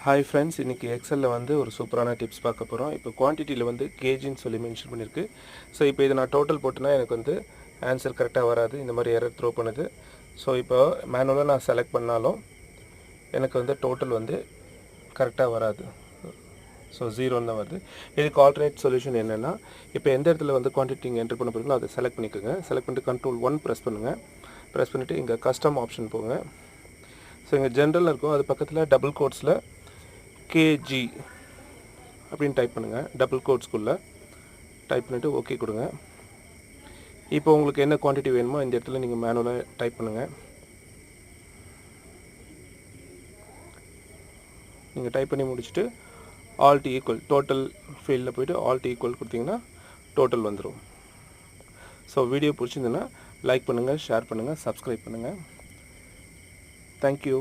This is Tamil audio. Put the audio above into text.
ஹாய் ஃப்ரெண்ட்ஸ், இன்றைக்கி எக்ஸலில் வந்து ஒரு சூப்பரான டிப்ஸ் பார்க்க போகிறோம். இப்போ குவான்டிட்டியில் வந்து கேஜின்னு சொல்லி மென்ஷன் பண்ணியிருக்கு. ஸோ இப்போ இதை நான் டோட்டல் போட்டுனா எனக்கு வந்து ஆன்சர் கரெக்டாக வராது, இந்த மாதிரி எரர் த்ரோ பண்ணுது. ஸோ இப்போ மேனுவலாக நான் செலக்ட் பண்ணாலும் எனக்கு வந்து டோட்டல் வந்து கரெக்டாக வராது. ஸோ 0 தான் வருது. இதுக்கு ஆல்டர்னேட் சொல்யூஷன் என்னென்னா, இப்போ எந்த இடத்துல வந்து குவான்டிட்டி நீங்கள் என்ட்ரு பண்ண போகிறீங்களோ அதை செலக்ட் பண்ணிக்கோங்க. செலக்ட் பண்ணிட்டு Ctrl+1 ப்ரெஸ் பண்ணுங்கள். ப்ரெஸ் பண்ணிவிட்டு இங்கே கஸ்டம் ஆப்ஷன் போங்க. ஸோ இங்கே ஜென்ரலில் இருக்கும், அது பக்கத்தில் டபுள் கோட்ஸில் கேஜி அப்படின்னு டைப் பண்ணுங்கள். டபுள் கோட்ஸ்குள்ளே டைப் பண்ணிவிட்டு ஓகே கொடுங்க. இப்போ உங்களுக்கு என்ன குவான்டிட்டி வேணுமோ இந்த இடத்துல நீங்கள் மேனுவலாக டைப் பண்ணுங்கள். நீங்கள் டைப் பண்ணி முடிச்சுட்டு ஆல்ட் ஈக்குவல் டோட்டல் ஃபீல்டில் போய்ட்டு ஆல்ட் ஈக்குவல் கொடுத்தீங்கன்னா டோட்டல் வந்துடும். ஸோ வீடியோ பிடிச்சிருந்துன்னா லைக் பண்ணுங்கள், ஷேர் பண்ணுங்கள், சப்ஸ்கிரைப் பண்ணுங்கள். தேங்க்யூ.